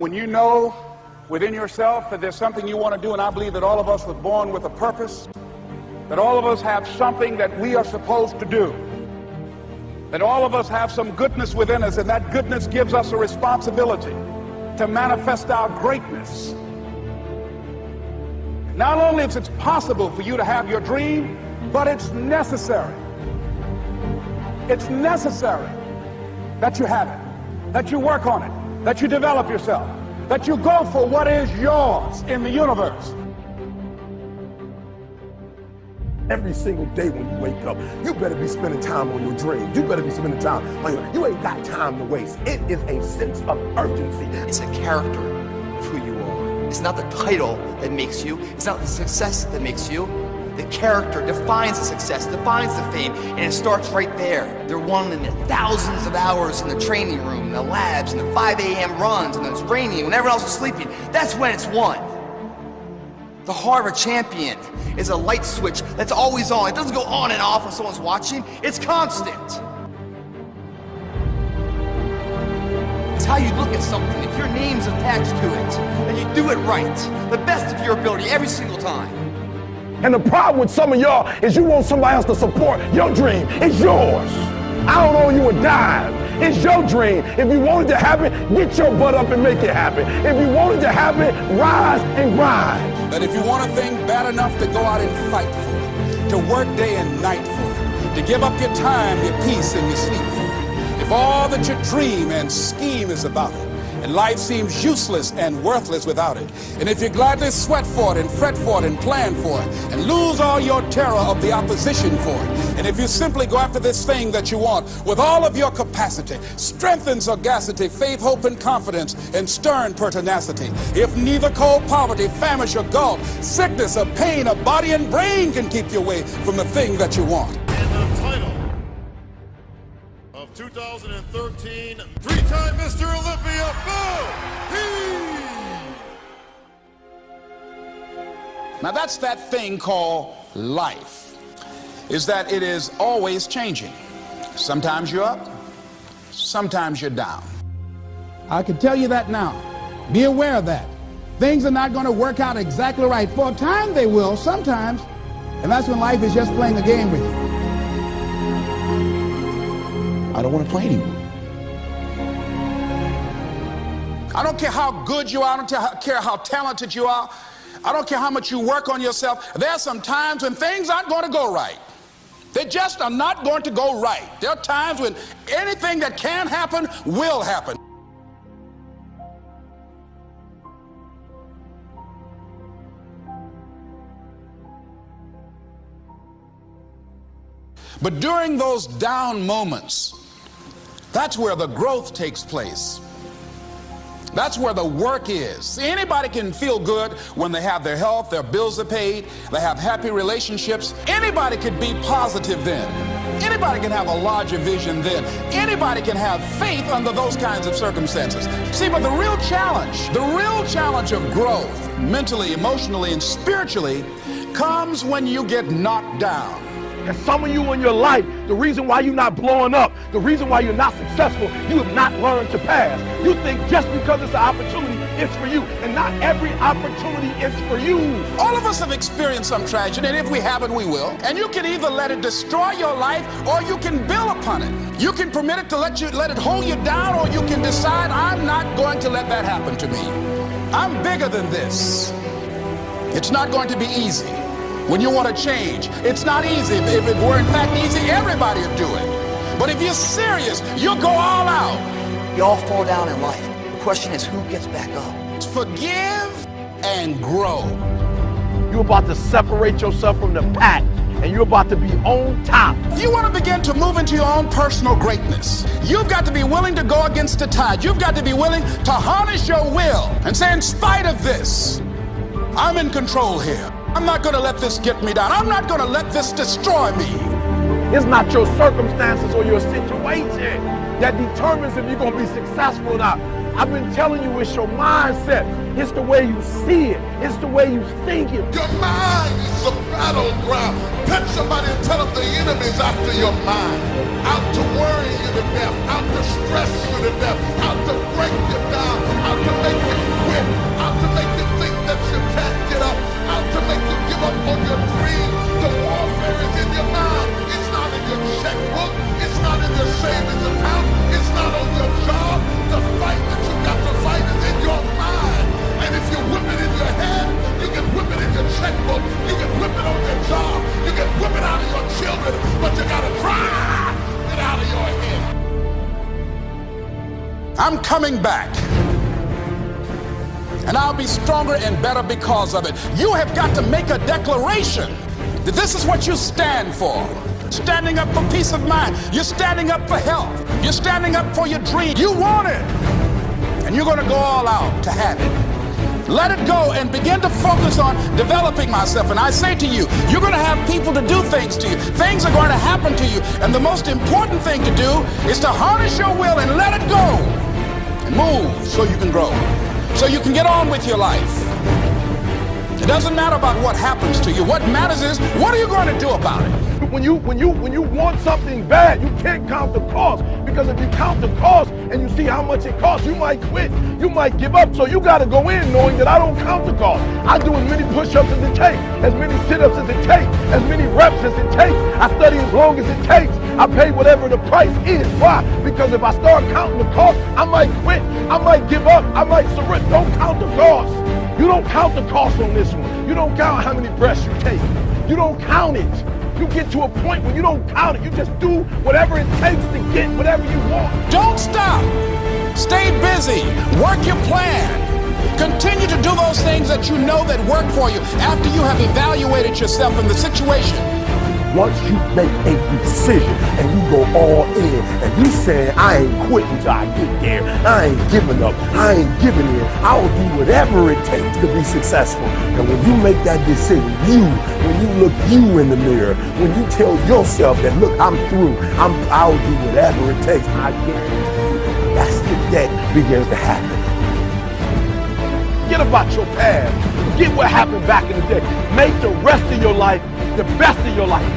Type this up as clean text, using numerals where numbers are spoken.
When you know within yourself that there's something you want to do, and I believe that all of us were born with a purpose, that all of us have something that we are supposed to do, that all of us have some goodness within us, and that goodness gives us a responsibility to manifest our greatness. Not only is it possible for you to have your dream, but it's necessary. It's necessary that you have it, that you work on it, that you develop yourself, that you go for what is yours in the universe. Every single day when you wake up, you better be spending time on your dreams. You better be spending time on you ain't got time to waste. It is a sense of urgency. It's a character of who you are. It's not the title that makes you. It's not the success that makes you. The character defines the success, defines the fame, and it starts right there. They're won in the thousands of hours in the training room, in the labs, in the 5 a.m. runs, and it's raining when everyone else is sleeping. That's when it's won. The heart of a champion is a light switch that's always on. It doesn't go on and off when someone's watching. It's constant. It's how you look at something. If your name's attached to it, and you do it right, the best of your ability every single time. And the problem with some of y'all is you want somebody else to support your dream. It's yours. I don't owe you a dime. It's your dream. If you want it to happen, get your butt up and make it happen. If you want it to happen, rise and grind. That if you want a thing bad enough to go out and fight for it, to work day and night for it, to give up your time, your peace, and your sleep for it, if all that you dream and scheme is about it, and life seems useless and worthless without it, and if you gladly sweat for it and fret for it and plan for it and lose all your terror of the opposition for it, and if you simply go after this thing that you want with all of your capacity, strength and sagacity, faith, hope, and confidence, and stern pertinacity, if neither cold poverty, famish, or gulf, sickness or pain of body and brain can keep you away from the thing that you want. And the title of 2013, three-time Mr. Olympia, Now that's that thing called life, is that it is always changing. Sometimes you're up, sometimes you're down. I can tell you that now. Be aware of that. Things are not going to work out exactly right. For a time they will, sometimes. And that's when life is just playing a game with you. I don't want to play anymore. I don't care how good you are. I don't care how talented you are. I don't care how much you work on yourself. There are some times when things aren't going to go right. They just are not going to go right. There are times when anything that can happen will happen. But during those down moments, that's where the growth takes place. That's where the work is. See, anybody can feel good when they have their health, their bills are paid, they have happy relationships. Anybody could be positive then. Anybody can have a larger vision then. Anybody can have faith under those kinds of circumstances. See, but the real challenge of growth, mentally, emotionally, and spiritually, comes when you get knocked down. And some of you in your life, the reason why you're not blowing up, the reason why you're not successful, you have not learned to pass. You think just because it's an opportunity, it's for you. And not every opportunity is for you. All of us have experienced some tragedy, and if we haven't, we will. And you can either let it destroy your life, or you can build upon it. You can permit it to let it hold you down, or you can decide, I'm not going to let that happen to me. I'm bigger than this. It's not going to be easy. When you want to change, it's not easy. If it were in fact easy, everybody would do it. But if you're serious, you'll go all out. You all fall down in life. The question is, who gets back up? Forgive and grow. You're about to separate yourself from the pack, and you're about to be on top. If you want to begin to move into your own personal greatness, you've got to be willing to go against the tide. You've got to be willing to harness your will and say, in spite of this, I'm in control here. I'm not going to let this get me down. I'm not going to let this destroy me. It's not your circumstances or your situation that determines if you're going to be successful or not. I've been telling you, it's your mindset. It's the way you see it. It's the way you think it. Your mind is a battleground. Touch somebody and tell them the enemy's after your mind. Out to worry you to death. Out to stress you to death. Out to break you down. Out to make you coming back. And I'll be stronger and better because of it. You have got to make a declaration that this is what you stand for. Standing up for peace of mind. You're standing up for health. You're standing up for your dream. You want it. And you're going to go all out to have it. Let it go and begin to focus on developing myself. And I say to you, you're going to have people to do things to you. Things are going to happen to you. And the most important thing to do is to harness your will and let it go. And move so you can grow. So you can get on with your life. It doesn't matter about what happens to you. What matters is, what are you going to do about it? When you want something bad, you can't count the cost, because if you count the cost and you see how much it costs, you might quit, you might give up. So you got to go in knowing that I don't count the cost. I do as many push-ups as it takes, as many sit-ups as it takes, as many reps as it takes. I study as long as it takes. I pay whatever the price is. Why? Because if I start counting the cost, I might quit, I might give up, I might surrender. Don't count the cost. You don't count the cost on this one. You don't count how many breaths you take. You don't count it. You get to a point where you don't count it. You just do whatever it takes to get whatever you want. Don't stop. Stay busy. Work your plan. Continue to do those things that you know that work for you after you have evaluated yourself in the situation. Once you make a decision and you go all in and you say, I ain't quitting till I get there. I ain't giving up. I ain't giving in. I'll do whatever it takes to be successful. And when you make that decision, when you look you in the mirror, when you tell yourself that, look, I'm through. I'll do whatever it takes. I guarantee you, that's the that begins to happen. Forget about your past. Forget what happened back in the day. Make the rest of your life the best of your life.